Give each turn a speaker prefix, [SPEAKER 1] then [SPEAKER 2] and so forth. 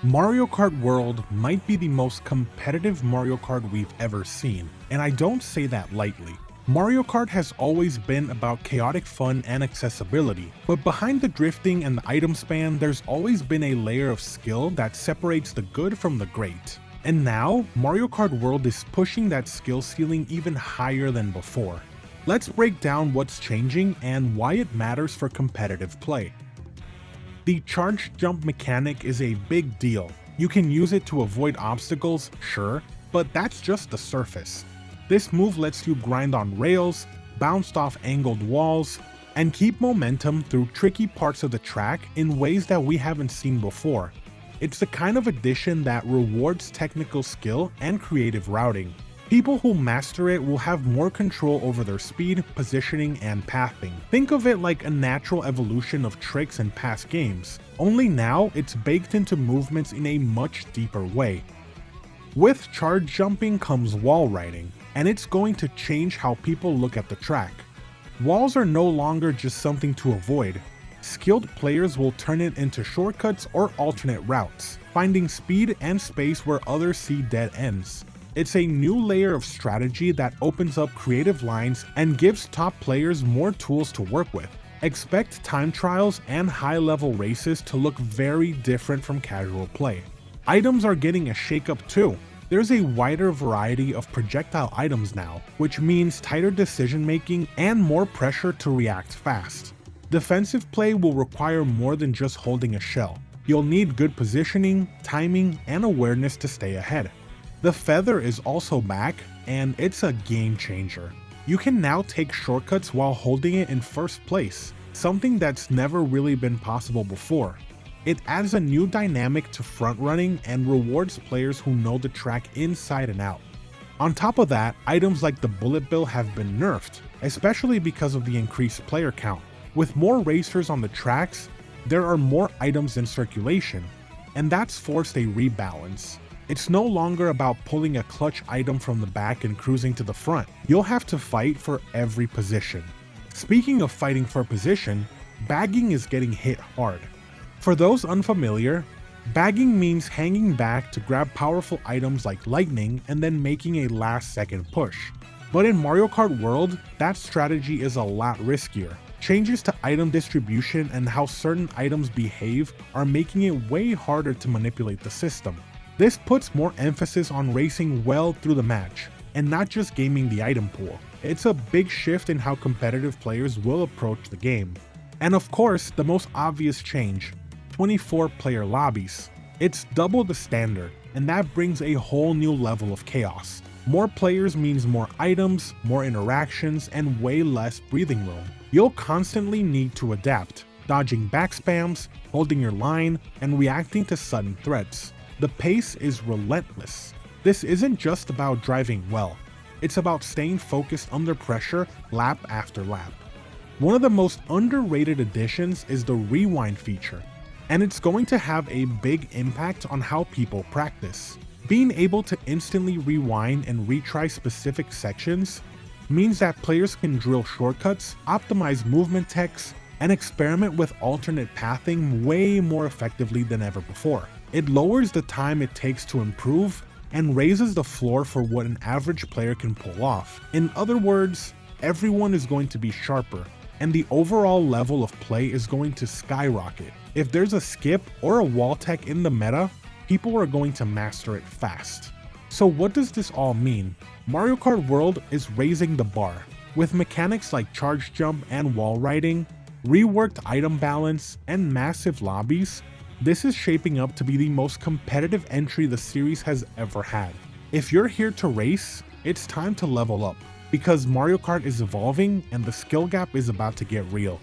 [SPEAKER 1] Mario Kart World might be the most competitive Mario Kart we've ever seen, and I don't say that lightly. Mario Kart has always been about chaotic fun and accessibility, but behind the drifting and the item spam, there's always been a layer of skill that separates the good from the great. And now, Mario Kart World is pushing that skill ceiling even higher than before. Let's break down what's changing and why it matters for competitive play. The charge jump mechanic is a big deal. You can use it to avoid obstacles, sure, but that's just the surface. This move lets you grind on rails, bounce off angled walls, and keep momentum through tricky parts of the track in ways that we haven't seen before. It's the kind of addition that rewards technical skill and creative routing. People who master it will have more control over their speed, positioning, and pathing. Think of it like a natural evolution of tricks in past games, only now it's baked into movements in a much deeper way. With charge jumping comes wall riding, and it's going to change how people look at the track. Walls are no longer just something to avoid. Skilled players will turn it into shortcuts or alternate routes, finding speed and space where others see dead ends. It's a new layer of strategy that opens up creative lines and gives top players more tools to work with. Expect time trials and high-level races to look very different from casual play. Items are getting a shakeup too. There's a wider variety of projectile items now, which means tighter decision-making and more pressure to react fast. Defensive play will require more than just holding a shell. You'll need good positioning, timing, and awareness to stay ahead. The feather is also back, and it's a game changer. You can now take shortcuts while holding it in first place, something that's never really been possible before. It adds a new dynamic to front running and rewards players who know the track inside and out. On top of that, items like the bullet bill have been nerfed, especially because of the increased player count. With more racers on the tracks, there are more items in circulation, and that's forced a rebalance. It's no longer about pulling a clutch item from the back and cruising to the front. You'll have to fight for every position. Speaking of fighting for position, bagging is getting hit hard. For those unfamiliar, bagging means hanging back to grab powerful items like lightning and then making a last-second push. But in Mario Kart World, that strategy is a lot riskier. Changes to item distribution and how certain items behave are making it way harder to manipulate the system. This puts more emphasis on racing well through the match, and not just gaming the item pool. It's a big shift in how competitive players will approach the game. And of course, the most obvious change, 24-player lobbies. It's double the standard, and that brings a whole new level of chaos. More players means more items, more interactions, and way less breathing room. You'll constantly need to adapt, dodging backspams, holding your line, and reacting to sudden threats. The pace is relentless. This isn't just about driving well, it's about staying focused under pressure lap after lap. One of the most underrated additions is the rewind feature, and it's going to have a big impact on how people practice. Being able to instantly rewind and retry specific sections means that players can drill shortcuts, optimize movement techs, and experiment with alternate pathing way more effectively than ever before. It lowers the time it takes to improve and raises the floor for what an average player can pull off. In other words, everyone is going to be sharper, and the overall level of play is going to skyrocket. If there's a skip or a wall tech in the meta, people are going to master it fast. So what does this all mean? Mario Kart World is raising the bar. With mechanics like charge jump and wall riding, reworked item balance, and massive lobbies, this is shaping up to be the most competitive entry the series has ever had. If you're here to race, it's time to level up, because Mario Kart is evolving and the skill gap is about to get real.